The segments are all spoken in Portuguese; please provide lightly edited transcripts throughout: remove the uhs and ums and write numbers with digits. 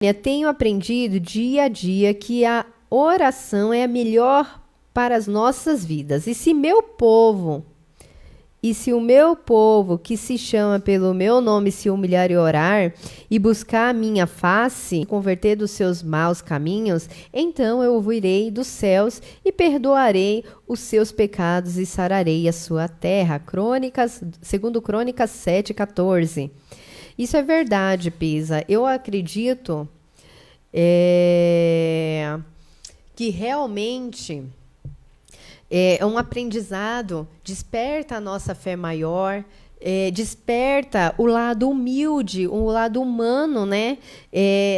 Eu tenho aprendido dia a dia que a oração é a melhor para as nossas vidas. E se o meu povo, que se chama pelo meu nome, se humilhar e orar, e buscar a minha face, e converter dos seus maus caminhos, então eu ouvirei dos céus e perdoarei os seus pecados e sararei a sua terra. Segundo Crônicas 7:14. Isso é verdade, Pisa. Eu acredito que realmente é um aprendizado, desperta a nossa fé maior, desperta o lado humilde, o lado humano, né?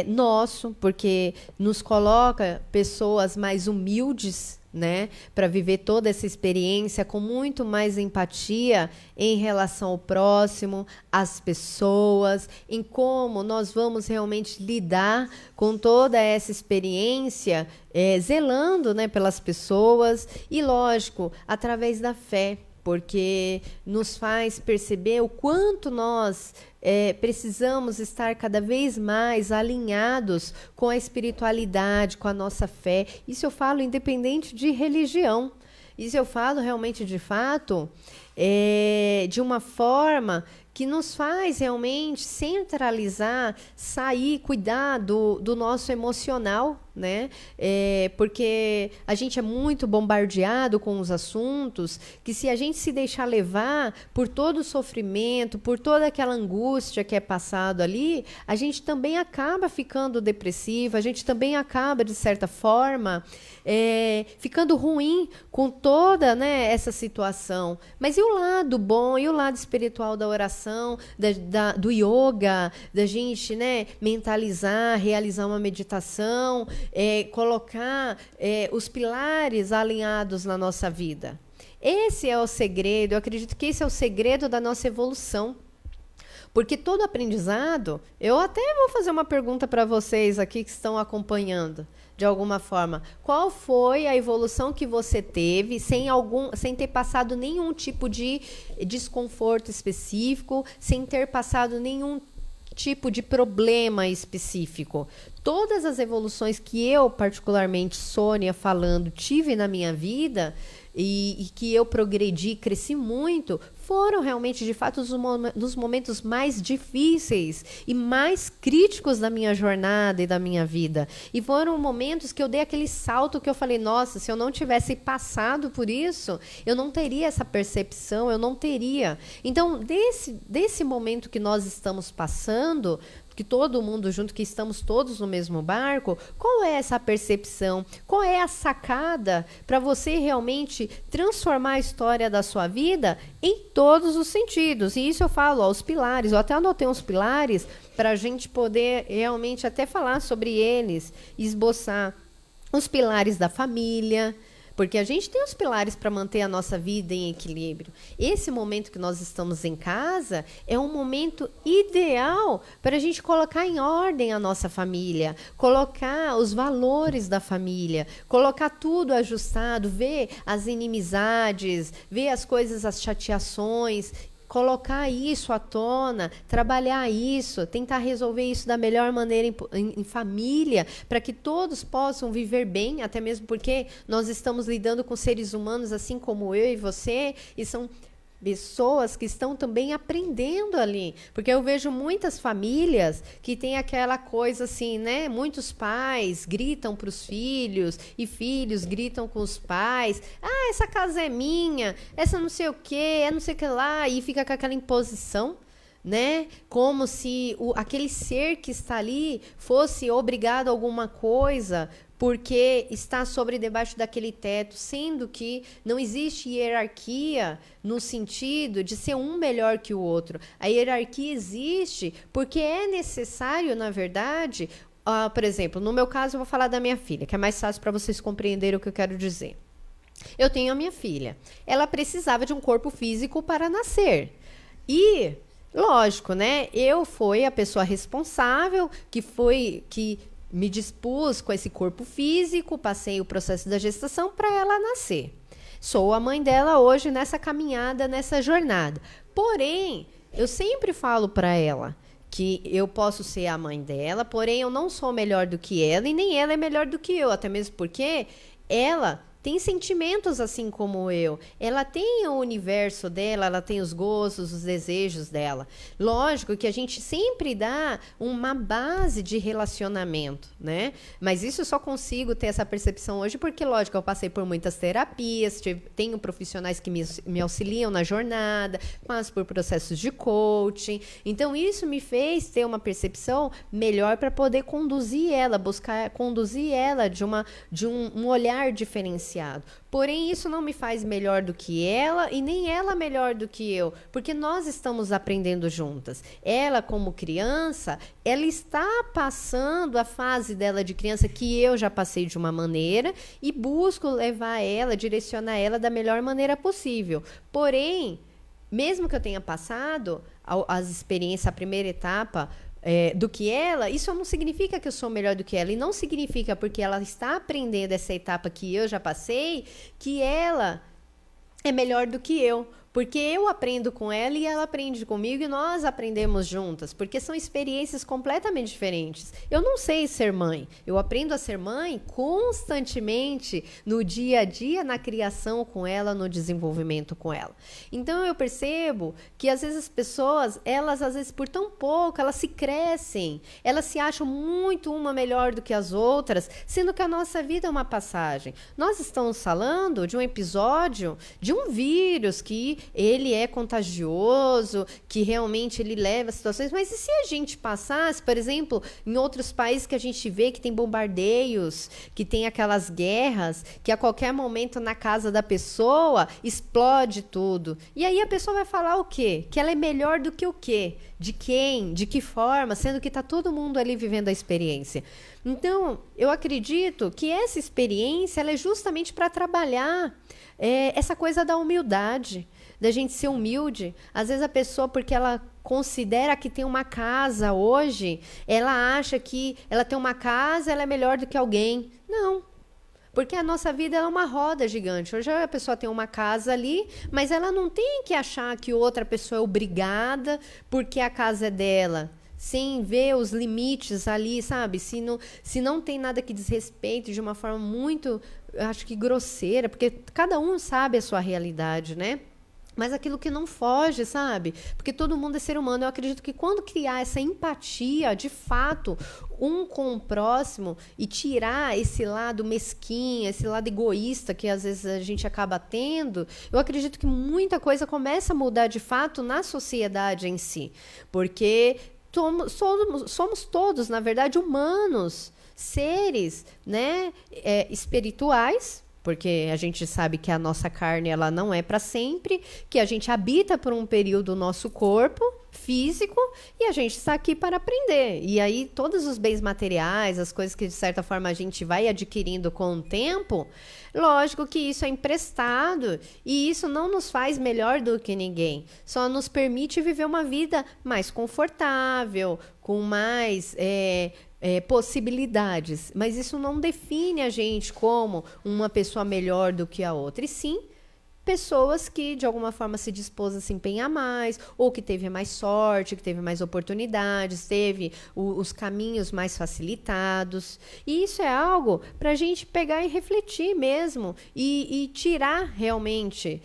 Nosso, porque nos coloca pessoas mais humildes, né, para viver toda essa experiência com muito mais empatia em relação ao próximo, às pessoas, em como nós vamos realmente lidar com toda essa experiência, zelando, né, pelas pessoas e, lógico, através da fé, porque nos faz perceber o quanto nós precisamos estar cada vez mais alinhados com a espiritualidade, com a nossa fé. Isso eu falo independente de religião. Isso eu falo realmente, de fato, de uma forma que nos faz realmente centralizar, sair, cuidar do nosso emocional, né? Porque a gente é muito bombardeado com os assuntos que, se a gente se deixar levar por todo o sofrimento, por toda aquela angústia que é passado ali, a gente também acaba ficando depressivo, a gente também acaba, de certa forma, ficando ruim com toda, né, essa situação. Mas e o lado bom, e o lado espiritual da oração, do yoga, da gente, né, mentalizar, realizar uma meditação, colocar os pilares alinhados na nossa vida? Esse é o segredo, eu acredito que esse é o segredo da nossa evolução. Porque todo aprendizado, eu até vou fazer uma pergunta para vocês aqui que estão acompanhando, de alguma forma. Qual foi a evolução que você teve sem ter passado nenhum tipo de desconforto específico, sem ter passado nenhum tipo de problema específico? Todas as evoluções que eu, particularmente, Sônia falando, tive na minha vida e que eu progredi, cresci muito, foram realmente, de fato, nos momentos mais difíceis e mais críticos da minha jornada e da minha vida. E foram momentos que eu dei aquele salto que eu falei, nossa, se eu não tivesse passado por isso, eu não teria essa percepção, eu não teria. Então, desse momento que nós estamos passando, que todo mundo junto, que estamos todos no mesmo barco, qual é essa percepção? Qual é a sacada para você realmente transformar a história da sua vida em todos os sentidos? E isso eu falo, os pilares, eu até anotei uns pilares para a gente poder realmente até falar sobre eles, esboçar os pilares da família, porque a gente tem os pilares para manter a nossa vida em equilíbrio. Esse momento que nós estamos em casa é um momento ideal para a gente colocar em ordem a nossa família, colocar os valores da família, colocar tudo ajustado, ver as inimizades, ver as coisas, as chateações, colocar isso à tona, trabalhar isso, tentar resolver isso da melhor maneira em família, para que todos possam viver bem, até mesmo porque nós estamos lidando com seres humanos assim como eu e você, e são pessoas que estão também aprendendo ali, porque eu vejo muitas famílias que tem aquela coisa assim, né? Muitos pais gritam para os filhos e filhos gritam com os pais. Ah, essa casa é minha, essa não sei o que, não sei o que lá, e fica com aquela imposição, né? Como se aquele ser que está ali fosse obrigado a alguma coisa porque está debaixo daquele teto, sendo que não existe hierarquia no sentido de ser um melhor que o outro. A hierarquia existe porque é necessário, na verdade, por exemplo, no meu caso eu vou falar da minha filha, que é mais fácil para vocês compreenderem o que eu quero dizer. Eu tenho a minha filha. Ela precisava de um corpo físico para nascer. E, lógico, né? Eu fui a pessoa responsável que me dispus com esse corpo físico, passei o processo da gestação para ela nascer. Sou a mãe dela hoje nessa caminhada, nessa jornada. Porém, eu sempre falo para ela que eu posso ser a mãe dela, porém eu não sou melhor do que ela e nem ela é melhor do que eu, até mesmo porque ela tem sentimentos assim como eu. Ela tem o universo dela, ela tem os gostos, os desejos dela. Lógico que a gente sempre dá uma base de relacionamento, né? Mas isso eu só consigo ter essa percepção hoje porque, lógico, eu passei por muitas terapias, tenho profissionais que me auxiliam na jornada, passo por processos de coaching. Então, isso me fez ter uma percepção melhor para poder conduzir ela, buscar conduzir ela de um olhar diferenciado. Porém, isso não me faz melhor do que ela e nem ela melhor do que eu, porque nós estamos aprendendo juntas. Ela, como criança, ela está passando a fase dela de criança que eu já passei de uma maneira e busco levar ela, direcionar ela da melhor maneira possível. Porém, mesmo que eu tenha passado as experiências, a primeira etapa, do que ela, isso não significa que eu sou melhor do que ela. E não significa, porque ela está aprendendo essa etapa que eu já passei, que ela é melhor do que eu. Porque eu aprendo com ela e ela aprende comigo e nós aprendemos juntas. Porque são experiências completamente diferentes. Eu não sei ser mãe. Eu aprendo a ser mãe constantemente no dia a dia, na criação com ela, no desenvolvimento com ela. Então eu percebo que às vezes as pessoas, elas às vezes por tão pouco, elas se crescem. Elas se acham muito uma melhor do que as outras, sendo que a nossa vida é uma passagem. Nós estamos falando de um episódio, de um vírus que ele é contagioso, que realmente ele leva a situações, mas e se a gente passasse, por exemplo, em outros países que a gente vê que tem bombardeios, que tem aquelas guerras, que a qualquer momento na casa da pessoa explode tudo. E aí a pessoa vai falar o quê? Que ela é melhor do que o quê? De quem? De que forma? Sendo que está todo mundo ali vivendo a experiência. Então, eu acredito que essa experiência ela é justamente para trabalhar essa coisa da humildade, da gente ser humilde. Às vezes a pessoa, porque ela considera que tem uma casa hoje, ela acha que ela tem uma casa, ela é melhor do que alguém. Não. Porque a nossa vida é uma roda gigante. Hoje a pessoa tem uma casa ali, mas ela não tem que achar que outra pessoa é obrigada porque a casa é dela. Sem ver os limites ali, sabe? Se não tem nada que desrespeite de uma forma muito, acho que grosseira, porque cada um sabe a sua realidade, né? Mas aquilo que não foge, sabe? Porque todo mundo é ser humano. Eu acredito que quando criar essa empatia, de fato, um com o próximo e tirar esse lado mesquinho, esse lado egoísta que às vezes a gente acaba tendo, eu acredito que muita coisa começa a mudar de fato na sociedade em si. Porque somos todos, na verdade, humanos, seres, né, espirituais, porque a gente sabe que a nossa carne ela não é para sempre, que a gente habita por um período o nosso corpo físico e a gente está aqui para aprender. E aí todos os bens materiais, as coisas que de certa forma a gente vai adquirindo com o tempo, lógico que isso é emprestado e isso não nos faz melhor do que ninguém, só nos permite viver uma vida mais confortável, com mais possibilidades, mas isso não define a gente como uma pessoa melhor do que a outra, e sim pessoas que de alguma forma se dispôs a se empenhar mais, ou que teve mais sorte, que teve mais oportunidades, teve os caminhos mais facilitados. E isso é algo para a gente pegar e refletir mesmo e tirar realmente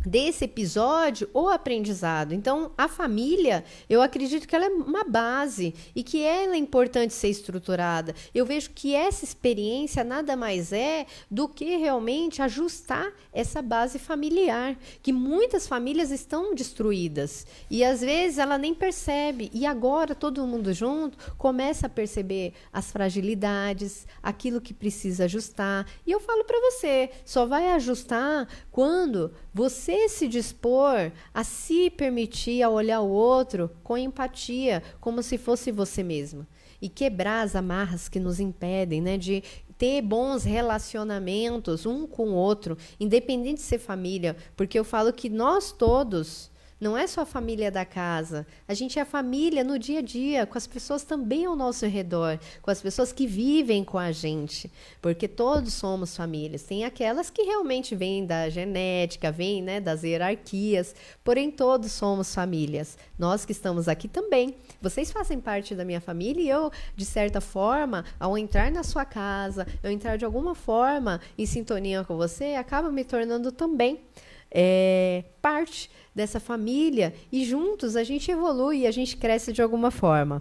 desse episódio o aprendizado. Então, a família, eu acredito que ela é uma base e que ela é importante ser estruturada. Eu vejo que essa experiência nada mais é do que realmente ajustar essa base familiar, que muitas famílias estão destruídas e às vezes ela nem percebe, e agora todo mundo junto começa a perceber as fragilidades, aquilo que precisa ajustar. E eu falo para você, só vai ajustar quando você se dispor a se permitir a olhar o outro com empatia, como se fosse você mesma. E quebrar as amarras que nos impedem, né, de ter bons relacionamentos um com o outro, independente de ser família. Porque eu falo que nós todos, Não é só a família da casa. A gente é a família no dia a dia, com as pessoas também ao nosso redor, com as pessoas que vivem com a gente. Porque todos somos famílias. Tem aquelas que realmente vêm da genética, vêm, né, das hierarquias, porém todos somos famílias. Nós que estamos aqui também. Vocês fazem parte da minha família e eu, de certa forma, ao entrar na sua casa, eu entrar de alguma forma em sintonia com você, acaba me tornando também parte dessa família e juntos a gente evolui e a gente cresce de alguma forma.